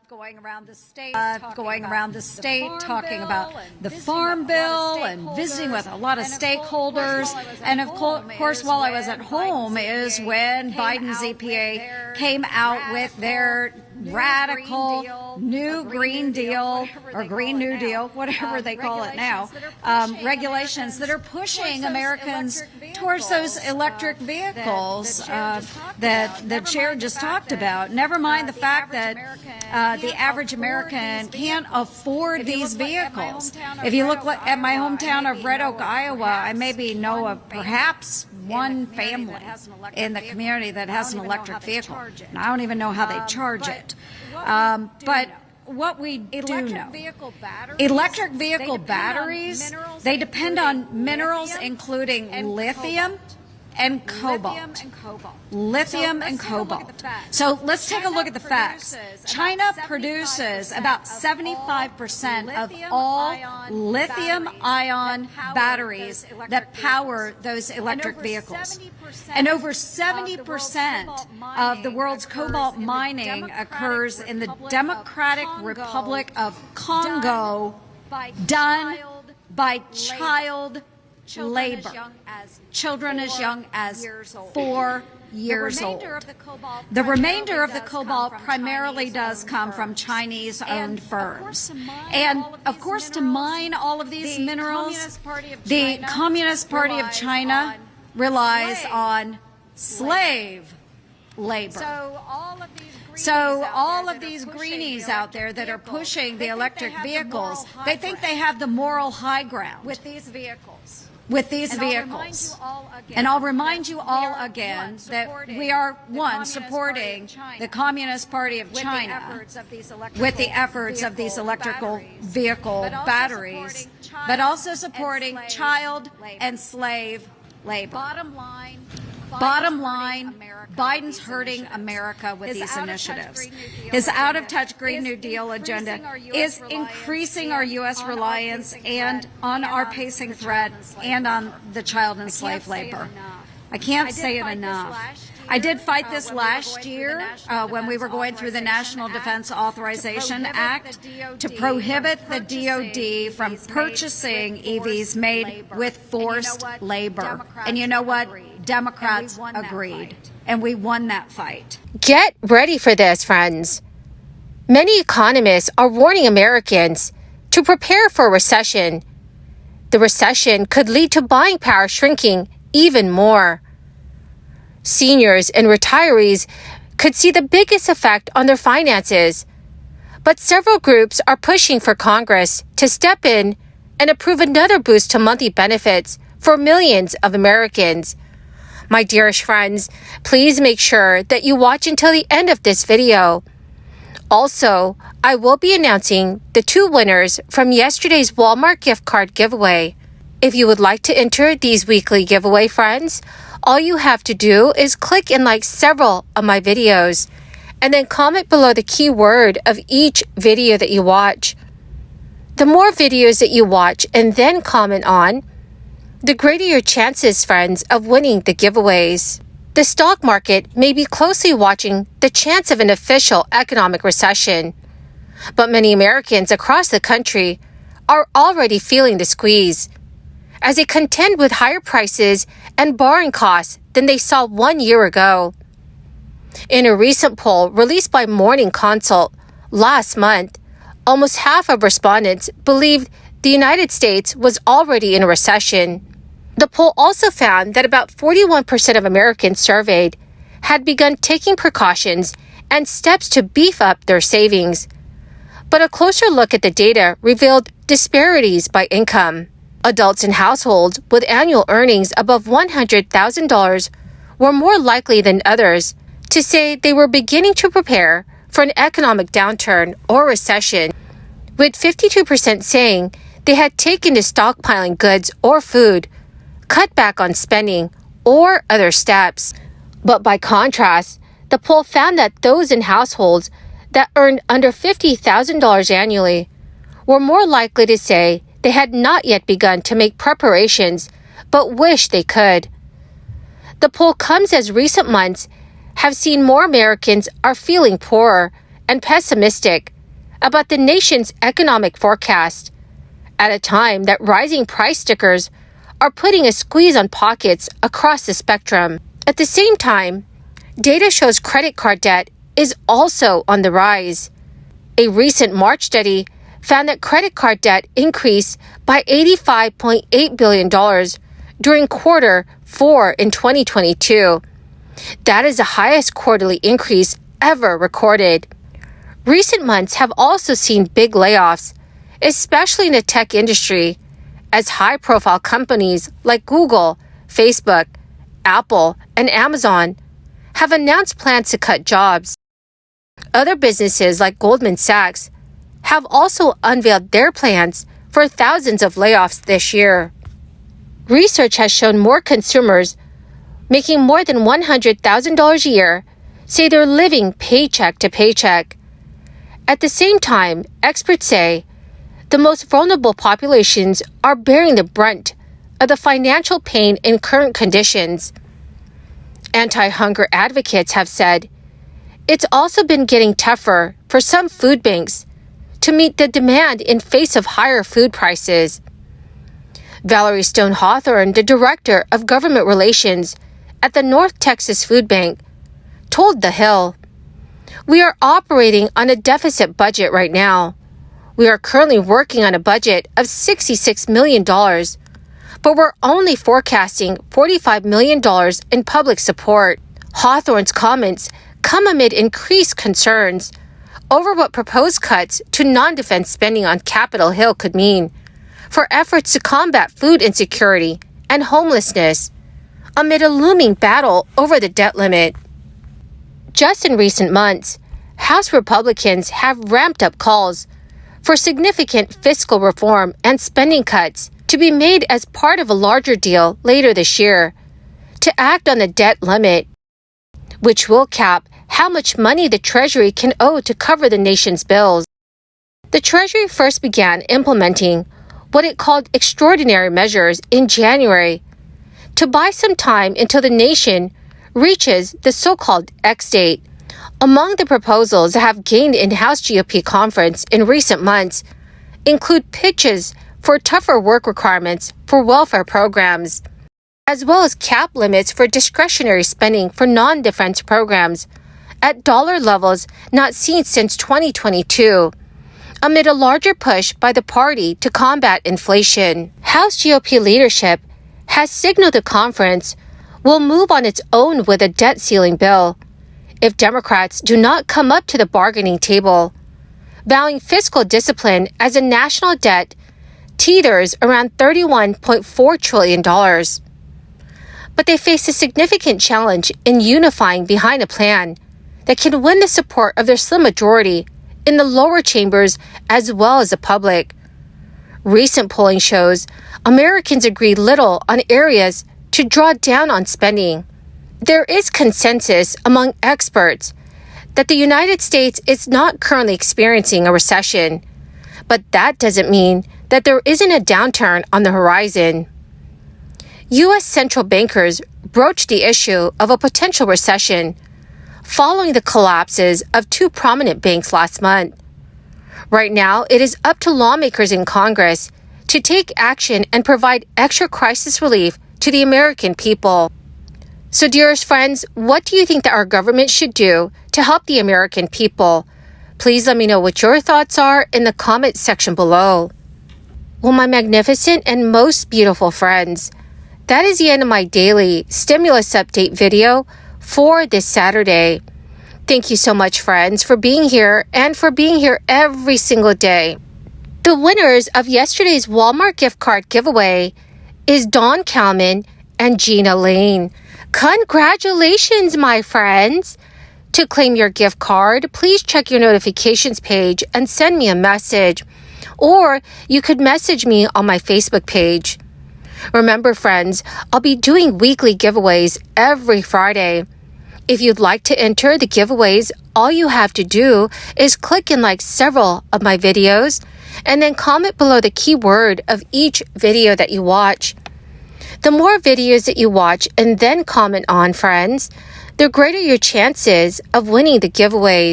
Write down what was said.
Going around the state, talking about the Farm Bill and visiting with a lot of stakeholders. And of course, while I was at home is when Biden's EPA came out with their radical new Green Deal or Green New Deal, whatever they call it now, regulations that are pushing Americans towards those electric vehicles that the chair just talked about. Never mind the fact that the average American can't afford these vehicles. If you look at my hometown of Red Oak, Iowa, I maybe know of perhaps one family in the community that has an electric vehicle. And I don't even know how they charge it. But what we do know, electric vehicle batteries, they depend on minerals including lithium and cobalt. Lithium and cobalt. So let's take a look at the facts. China produces about 75% of all lithium-ion batteries that power those electric vehicles. And over 70% of the world's cobalt mining occurs in the Democratic Republic of Congo, done by child labor. Children as young as 4 years old. The remainder of the cobalt primarily does come from Chinese-owned firms. And, of course, to mine all of these minerals, the Communist Party of China relies on slave labor. So all of these greenies out there that are pushing the electric vehicles, they think they have the moral high ground with these vehicles. And I'll remind you all again that we are, one, supporting the Communist Party of China with the efforts of these electrical vehicle batteries, but also supporting child and slave labor. Bottom line, Biden's hurting America with these initiatives. His out-of-touch Green New Deal agenda is increasing our U.S. reliance and on our pacing threat and on the child and slave labor. I can't say it enough. I did fight this last year when we were going through the National Defense Authorization Act to prohibit the DOD from purchasing EVs made with forced labor. And you know what? Democrats agreed, and we won that fight. Get ready for this, friends. Many economists are warning Americans to prepare for a recession. The recession could lead to buying power shrinking even more. Seniors and retirees could see the biggest effect on their finances. But several groups are pushing for Congress to step in and approve another boost to monthly benefits for millions of Americans. My dearest friends, please make sure that you watch until the end of this video. Also, I will be announcing the 2 winners from yesterday's Walmart gift card giveaway. If you would like to enter these weekly giveaway, friends, all you have to do is click and like several of my videos, and then comment below the keyword of each video that you watch. The more videos that you watch and then comment on, the greater your chances, friends, of winning the giveaways. The stock market may be closely watching the chance of an official economic recession, but many Americans across the country are already feeling the squeeze as they contend with higher prices and borrowing costs than they saw 1 year ago. In a recent poll released by Morning Consult last month, almost half of respondents believed the United States was already in a recession. The poll also found that about 41% of Americans surveyed had begun taking precautions and steps to beef up their savings. But a closer look at the data revealed disparities by income. Adults in households with annual earnings above $100,000 were more likely than others to say they were beginning to prepare for an economic downturn or recession, with 52% saying they had taken to stockpiling goods or food, cut back on spending, or other steps. But by contrast, the poll found that those in households that earned under $50,000 annually were more likely to say they had not yet begun to make preparations but wish they could. The poll comes as recent months have seen more Americans are feeling poorer and pessimistic about the nation's economic forecast at a time that rising price stickers are putting a squeeze on pockets across the spectrum. At the same time, data shows credit card debt is also on the rise. A recent March study found that credit card debt increased by $85.8 billion during quarter 4 in 2022. That is the highest quarterly increase ever recorded. Recent months have also seen big layoffs, especially in the tech industry, as high-profile companies like Google, Facebook, Apple, and Amazon have announced plans to cut jobs. Other businesses like Goldman Sachs have also unveiled their plans for thousands of layoffs this year. Research has shown more consumers making more than $100,000 a year say they're living paycheck to paycheck. At the same time, experts say the most vulnerable populations are bearing the brunt of the financial pain in current conditions. Anti-hunger advocates have said it's also been getting tougher for some food banks to meet the demand in face of higher food prices. Valerie Stone Hawthorne, the director of government relations at the North Texas Food Bank, told The Hill, "We are operating on a deficit budget right now. We are currently working on a budget of $66 million, but we're only forecasting $45 million in public support." Hawthorne's comments come amid increased concerns over what proposed cuts to non-defense spending on Capitol Hill could mean for efforts to combat food insecurity and homelessness amid a looming battle over the debt limit. Just in recent months, House Republicans have ramped up calls for significant fiscal reform and spending cuts to be made as part of a larger deal later this year to act on the debt limit, which will cap how much money the Treasury can owe to cover the nation's bills. The Treasury first began implementing what it called extraordinary measures in January to buy some time until the nation reaches the so-called X date. Among the proposals that have gained in House GOP conference in recent months include pitches for tougher work requirements for welfare programs, as well as cap limits for discretionary spending for non-defense programs at dollar levels not seen since 2022, amid a larger push by the party to combat inflation. House GOP leadership has signaled the conference will move on its own with a debt ceiling bill if Democrats do not come up to the bargaining table, vowing fiscal discipline as the national debt teeters around $31.4 trillion. But they face a significant challenge in unifying behind a plan that can win the support of their slim majority in the lower chambers as well as the public. Recent polling shows Americans agree little on areas to draw down on spending. There is consensus among experts that the United States is not currently experiencing a recession, but that doesn't mean that there isn't a downturn on the horizon. U.S. central bankers broached the issue of a potential recession following the collapses of two prominent banks last month. Right now, it is up to lawmakers in Congress to take action and provide extra crisis relief to the American people. So, dearest friends, what do you think that our government should do to help the American people? Please let me know what your thoughts are in the comment section below. Well, my magnificent and most beautiful friends, that is the end of my daily stimulus update video for this Saturday. Thank you so much, friends, for being here and for being here every single day. The winners of yesterday's Walmart gift card giveaway is Dawn Kalman and Gina Lane. Congratulations, my friends! To claim your gift card, please check your notifications page and send me a message. Or you could message me on my Facebook page. Remember, friends, I'll be doing weekly giveaways every Friday. If you'd like to enter the giveaways, all you have to do is click and like several of my videos and then comment below the keyword of each video that you watch. The more videos that you watch and then comment on, friends, the greater your chances of winning the giveaways.